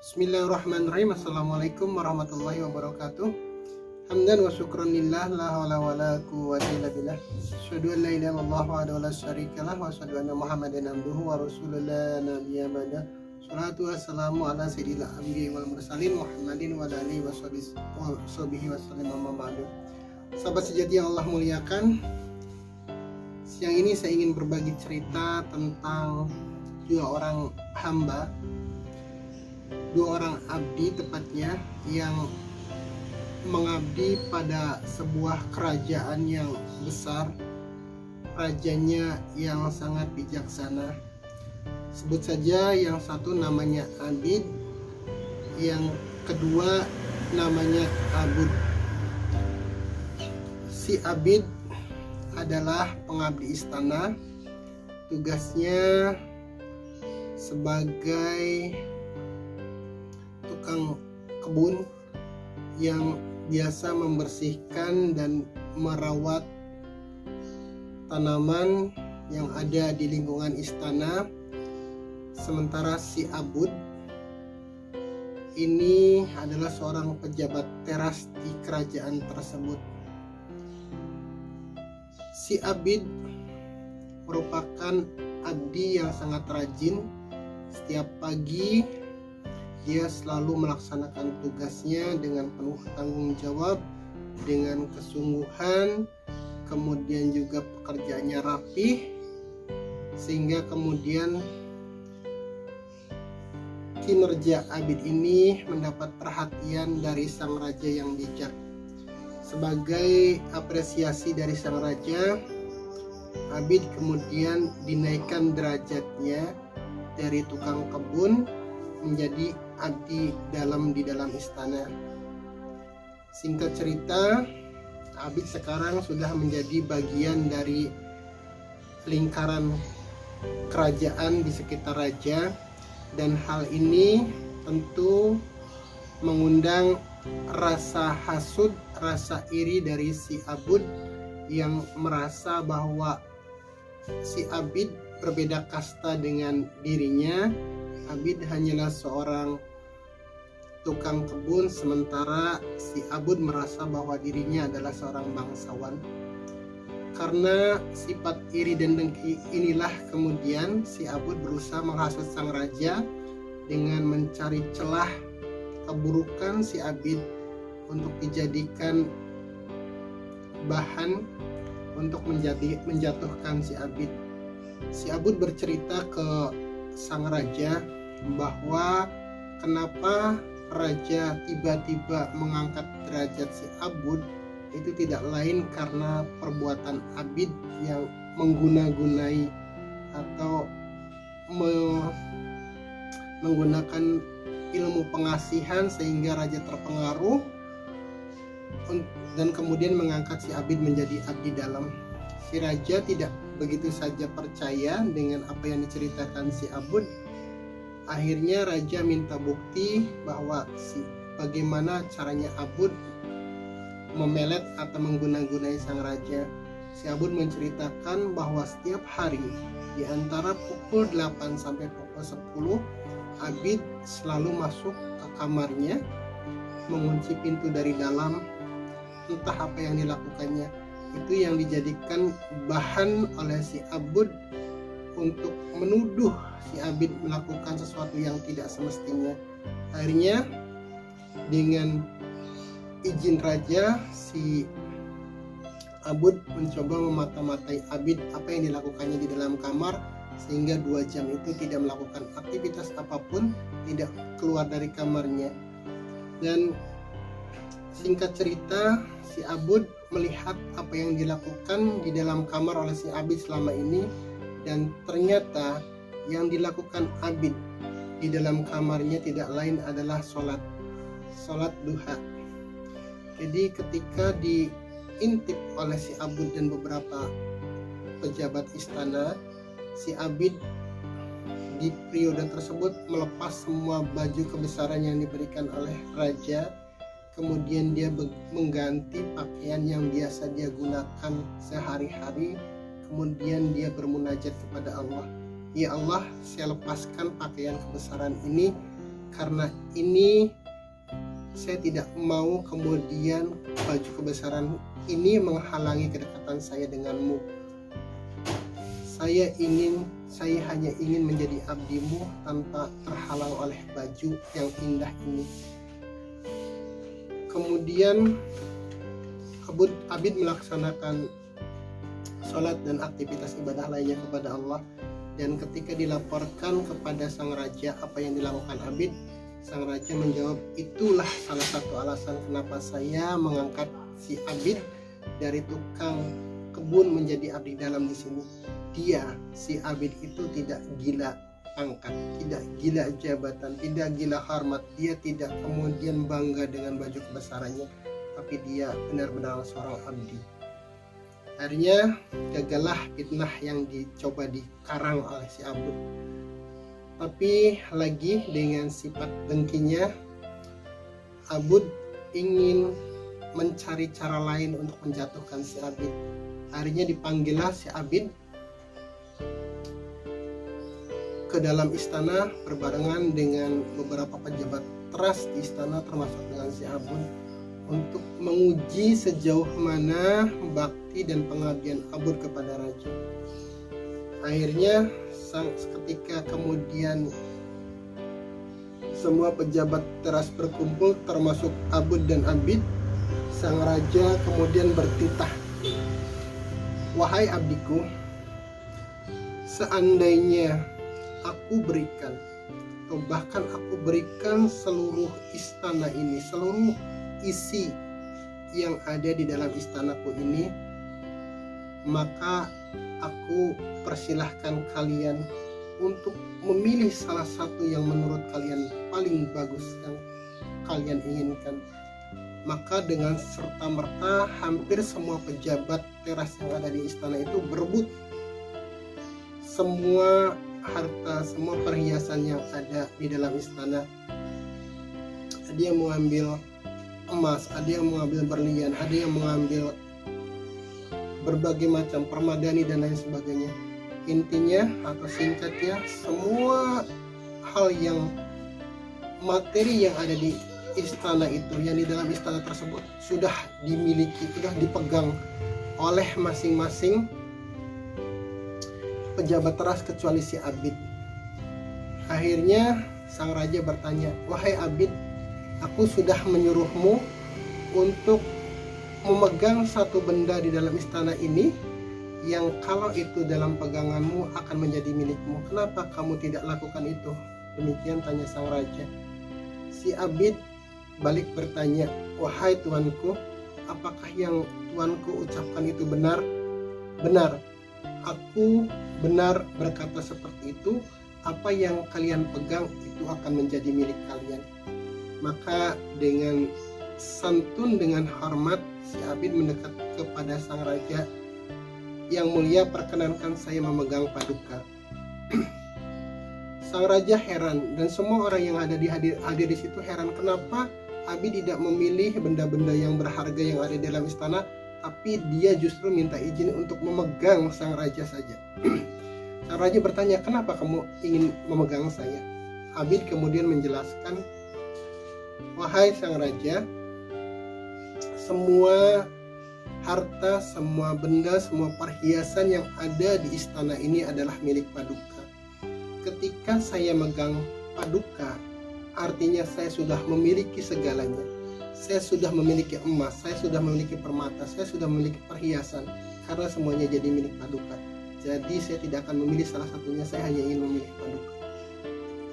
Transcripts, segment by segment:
Bismillahirrahmanirrahim. Assalamualaikum warahmatullahi wabarakatuh. Hamdan wa syukran lillah, la hawla wa la quwwata illa billah. Asyhadu an la ilaha illallah wahdahu la syarikalah wa asyhadu anna Muhammadan abduhu wa rasuluhu la nabiyya ba'da. Shalatu wassalamu ala sayyidil anbiya'i wal mursalin Muhammadin wa alihi wa sahbihi wasallam, amma ba'du. Sahabat sejati yang Allah muliakan, siang ini saya ingin berbagi cerita tentang dua orang hamba, dua orang abdi tepatnya, yang mengabdi pada sebuah kerajaan yang besar, rajanya yang sangat bijaksana. Sebut saja yang satu namanya Abid, yang kedua namanya Abud. Si Abid adalah pengabdi istana, tugasnya sebagai tukang kebun yang biasa membersihkan dan merawat tanaman yang ada di lingkungan istana. Sementara si Abud ini adalah seorang pejabat teras di kerajaan tersebut. Si Abid merupakan abdi yang sangat rajin. Setiap pagi dia selalu melaksanakan tugasnya dengan penuh tanggung jawab, dengan kesungguhan, kemudian juga pekerjaannya rapih, sehingga kemudian kinerja Abid ini mendapat perhatian dari sang raja yang bijak. Sebagai apresiasi dari sang raja, Abid kemudian dinaikkan derajatnya dari tukang kebun menjadi abdi di dalam istana. Singkat cerita, Abid sekarang sudah menjadi bagian dari lingkaran kerajaan di sekitar raja, dan hal ini tentu mengundang rasa hasud, rasa iri dari si Abud yang merasa bahwa si Abid berbeda kasta dengan dirinya. Abid hanyalah seorang tukang kebun, sementara si Abud merasa bahwa dirinya adalah seorang bangsawan. Karena sifat iri dan dengki inilah kemudian si Abud berusaha menghasut sang raja dengan mencari celah keburukan si Abid untuk dijadikan bahan untuk menjatuhkan si Abid. Si Abud bercerita ke sang raja bahwa kenapa raja tiba-tiba mengangkat derajat si Abud itu tidak lain karena perbuatan Abid yang mengguna-gunai atau menggunakan ilmu pengasihan sehingga raja terpengaruh dan kemudian mengangkat si Abid menjadi abdi dalam. Si raja tidak begitu saja percaya dengan apa yang diceritakan si Abud. Akhirnya raja minta bukti bahwa bagaimana caranya Abud memelet atau mengguna-gunai sang raja. Si Abud menceritakan bahwa setiap hari di antara pukul 8 sampai pukul 10 Abid selalu masuk ke kamarnya, mengunci pintu dari dalam. Entah apa yang dilakukannya, itu yang dijadikan bahan oleh si Abud untuk menuduh si Abid melakukan sesuatu yang tidak semestinya. Akhirnya dengan izin raja, si Abud mencoba memata-matai Abid apa yang dilakukannya di dalam kamar, sehingga 2 jam itu tidak melakukan aktivitas apapun, tidak keluar dari kamarnya. Dan singkat cerita, si Abud melihat apa yang dilakukan di dalam kamar oleh si Abid selama ini, dan ternyata yang dilakukan Abid di dalam kamarnya tidak lain adalah sholat duha. Jadi ketika diintip oleh si Abud dan beberapa pejabat istana, si Abid di periode tersebut melepas semua baju kebesaran yang diberikan oleh raja. Kemudian dia mengganti pakaian yang biasa dia gunakan sehari-hari. Kemudian dia bermunajat kepada Allah, "Ya Allah, saya lepaskan pakaian kebesaran ini karena ini saya tidak mau kemudian baju kebesaran ini menghalangi kedekatan saya denganmu. Saya hanya ingin menjadi abdimu tanpa terhalang oleh baju yang indah ini. Kemudian Abid melaksanakan sholat dan aktivitas ibadah lainnya kepada Allah. Dan ketika dilaporkan kepada sang raja apa yang dilakukan Abid, sang raja menjawab, itulah salah satu alasan kenapa saya mengangkat si Abid dari tukang kebun menjadi abdi dalam di sini. Si Abid itu tidak gila pangkat, tidak gila jabatan, tidak gila hormat. Dia tidak kemudian bangga dengan baju kebesarannya, tapi dia benar-benar seorang abdi. Akhirnya gagallah fitnah yang dicoba dikarang oleh si Abud. Tapi lagi dengan sifat dengkinya, Abud ingin mencari cara lain untuk menjatuhkan si Abid. Akhirnya dipanggillah si Abid ke dalam istana berbarengan dengan beberapa pejabat teras di istana, termasuk dengan si Abud, untuk menguji sejauh mana bakti dan pengabdian Abud kepada raja. Akhirnya ketika kemudian semua pejabat teras berkumpul termasuk Abud dan Abid, sang raja kemudian bertitah, wahai abdiku, seandainya aku berikan, atau bahkan aku berikan seluruh istana ini, seluruh isi yang ada di dalam istanaku ini, maka aku persilahkan kalian untuk memilih salah satu yang menurut kalian paling bagus yang kalian inginkan. Maka dengan serta-merta hampir semua pejabat teras yang ada di istana itu berebut semua harta, semua perhiasan yang ada di dalam istana. Ada yang mengambil emas, ada yang mengambil berlian, ada yang mengambil berbagai macam permadani dan lain sebagainya. Intinya atau singkatnya, semua hal yang materi yang ada di istana itu, yang di dalam istana tersebut sudah dimiliki, sudah dipegang oleh masing-masing pejabat teras kecuali si Abid. Akhirnya sang raja bertanya, wahai Abid, aku sudah menyuruhmu untuk memegang satu benda di dalam istana ini yang kalau itu dalam peganganmu akan menjadi milikmu. Kenapa kamu tidak lakukan itu? Demikian tanya sang raja. Si Abid balik bertanya, wahai tuanku, apakah yang tuanku ucapkan itu benar? Benar, aku benar berkata seperti itu. Apa yang kalian pegang itu akan menjadi milik kalian. Maka dengan santun, dengan hormat, si Abid mendekat kepada sang raja, yang mulia, perkenankan saya memegang paduka. Sang raja heran, dan semua orang yang ada hadir di situ heran, kenapa Abid tidak memilih benda-benda yang berharga yang ada di dalam istana, tapi dia justru minta izin untuk memegang sang raja saja. Sang raja bertanya, kenapa kamu ingin memegang saya? Abid kemudian menjelaskan, wahai sang raja, semua harta, semua benda, semua perhiasan yang ada di istana ini adalah milik paduka. Ketika saya megang paduka, artinya saya sudah memiliki segalanya. Saya sudah memiliki emas, saya sudah memiliki permata, saya sudah memiliki perhiasan, karena semuanya jadi milik paduka. Jadi saya tidak akan memilih salah satunya, saya hanya ingin memilih paduka.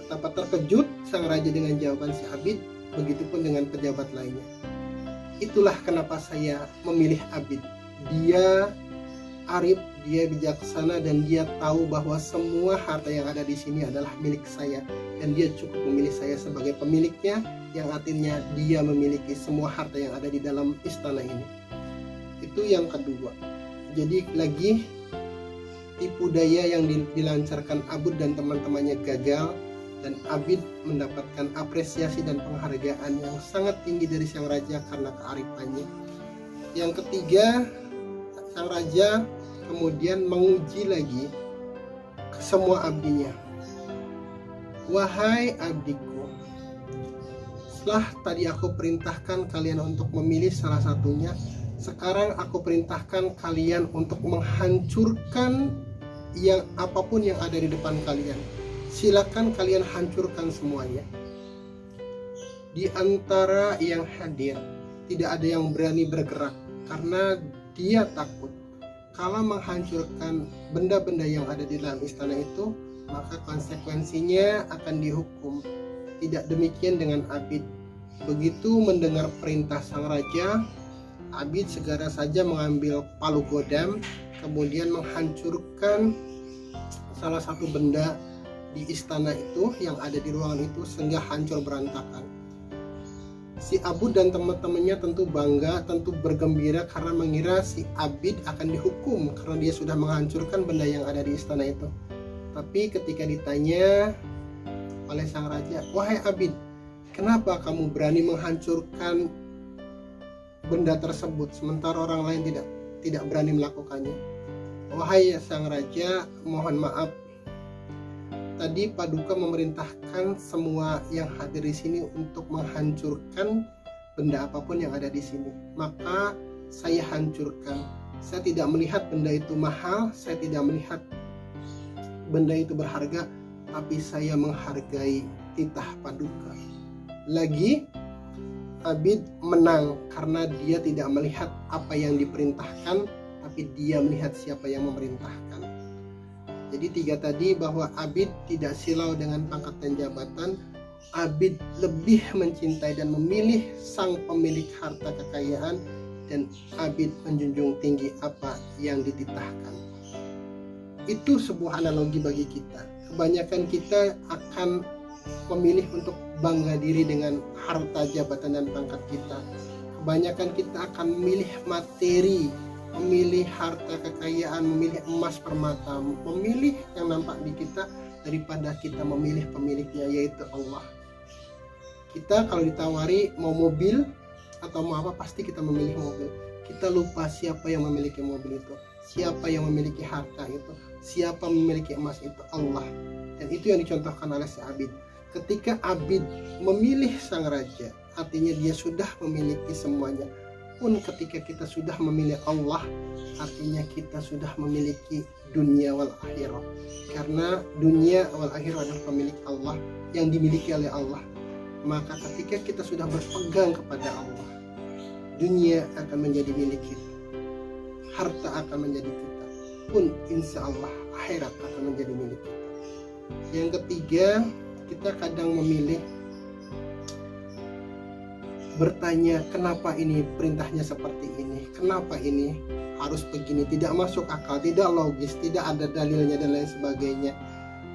Betapa terkejut sang raja dengan jawaban si Abid, begitupun dengan pejabat lainnya. Itulah kenapa saya memilih Abid. Dia arif, dia bijaksana, dan dia tahu bahwa semua harta yang ada di sini adalah milik saya, dan dia cukup memilih saya sebagai pemiliknya, yang artinya dia memiliki semua harta yang ada di dalam istana ini. Itu yang kedua. Jadi lagi tipu daya yang dilancarkan Abud dan teman-temannya gagal, dan Abid mendapatkan apresiasi dan penghargaan yang sangat tinggi dari sang raja karena kearifannya. Yang ketiga, sang raja kemudian menguji lagi semua abdinya. Wahai abdiku, Setelah tadi aku perintahkan kalian untuk memilih salah satunya, sekarang aku perintahkan kalian untuk menghancurkan yang apapun yang ada di depan kalian. Silakan kalian hancurkan semuanya. Di antara yang hadir, tidak ada yang berani bergerak karena dia takut. Kalau menghancurkan benda-benda yang ada di dalam istana itu, maka konsekuensinya akan dihukum. Tidak demikian dengan Abid. Begitu mendengar perintah sang raja, Abid segera saja mengambil palu godam, kemudian menghancurkan salah satu benda di istana itu yang ada di ruangan itu sehingga hancur berantakan. Si Abu dan teman-temannya tentu bangga, tentu bergembira karena mengira si Abid akan dihukum karena dia sudah menghancurkan benda yang ada di istana itu. Tapi ketika ditanya oleh sang raja, "Wahai Abid, kenapa kamu berani menghancurkan benda tersebut sementara orang lain tidak berani melakukannya?" "Wahai sang raja, mohon maaf. Tadi Paduka memerintahkan semua yang hadir di sini untuk menghancurkan benda apapun yang ada di sini. Maka saya hancurkan. Saya tidak melihat benda itu mahal, saya tidak melihat benda itu berharga, tapi saya menghargai titah Paduka." Lagi Abid menang karena dia tidak melihat apa yang diperintahkan, tapi dia melihat siapa yang memerintahkan. Jadi 3 tadi bahwa Abid tidak silau dengan pangkat dan jabatan. Abid lebih mencintai dan memilih sang pemilik harta kekayaan, dan Abid menjunjung tinggi apa yang dititahkan. Itu sebuah analogi bagi kita. Kebanyakan kita akan memilih untuk bangga diri dengan harta, jabatan, dan pangkat kita. Kebanyakan kita akan memilih materi, memilih harta kekayaan, memilih emas permata, memilih yang nampak di kita daripada kita memilih pemiliknya, yaitu Allah. Kita kalau ditawari mau mobil atau mau apa, pasti kita memilih mobil. Kita lupa siapa yang memiliki mobil itu, siapa yang memiliki harta itu, siapa memiliki emas itu, Allah. Dan itu yang dicontohkan oleh si Abid. Ketika Abid memilih sang raja, artinya dia sudah memiliki semuanya. Pun ketika kita sudah memilih Allah, artinya kita sudah memiliki dunia wal akhirah. Karena dunia wal akhirah adalah pemilik Allah, yang dimiliki oleh Allah. Maka ketika kita sudah berpegang kepada Allah, dunia akan menjadi milik kita, harta akan menjadi kita, pun insya Allah akhirat akan menjadi milik kita. Yang ketiga, kita kadang memilih bertanya, kenapa ini perintahnya seperti ini, kenapa ini harus begini, tidak masuk akal, tidak logis, tidak ada dalilnya dan lain sebagainya.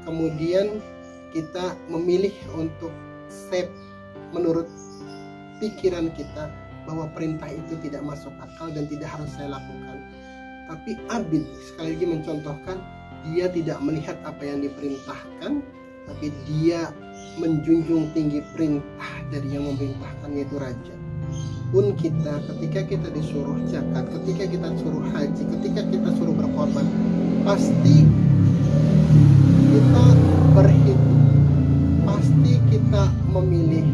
Kemudian kita memilih untuk step menurut pikiran kita bahwa perintah itu tidak masuk akal dan tidak harus saya lakukan. Tapi Abid sekali lagi mencontohkan, dia tidak melihat apa yang diperintahkan, tapi dia menjunjung tinggi perintah dari yang memerintahkan, yaitu raja. Pun kita ketika kita disuruh zakat, ketika kita suruh haji, ketika kita suruh berkorban, pasti kita berhitung, pasti kita memilih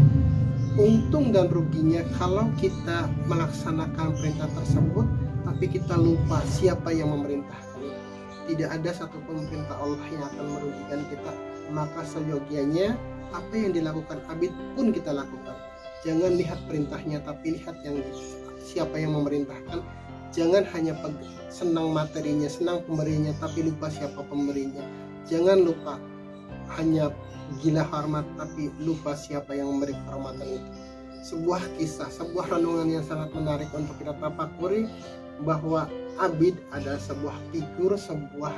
untung dan ruginya kalau kita melaksanakan perintah tersebut, tapi kita lupa siapa yang memerintahkan. Tidak ada satupun perintah Allah yang akan merugikan kita. Maka seyogianya apa yang dilakukan Abid pun kita lakukan. Jangan lihat perintahnya, tapi lihat yang siapa yang memerintahkan. Jangan hanya senang materinya, senang pemberinya, tapi lupa siapa pemberinya. Jangan lupa hanya gila hormat, tapi lupa siapa yang memberi kehormatan itu. Sebuah kisah, sebuah renungan yang sangat menarik untuk kita tapakuri, bahwa Abid ada sebuah figur, sebuah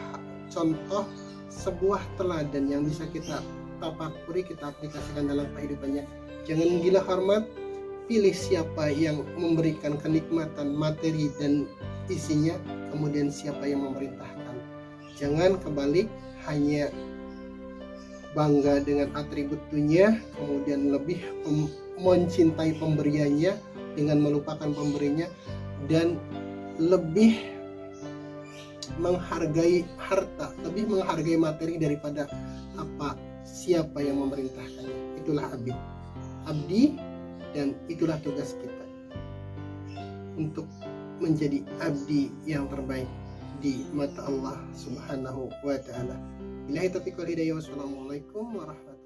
contoh, sebuah teladan yang bisa kita tapakuri, kita aplikasikan dalam kehidupannya. Jangan gila hormat, pilih siapa yang memberikan kenikmatan materi dan isinya, kemudian siapa yang memerintahkan. Jangan kebalik, hanya bangga dengan atribut dunia, kemudian lebih mencintai pemberiannya dengan melupakan pemberinya, dan lebih menghargai harta, lebih menghargai materi daripada siapa yang memerintahkannya. Itulah Abid. Abdi dan itulah tugas kita untuk menjadi abdi yang terbaik di mata Allah Subhanahu wa taala. Billahi taufiq wal hidayah. Wassalamualaikum warahmatullahi wabarakatuh.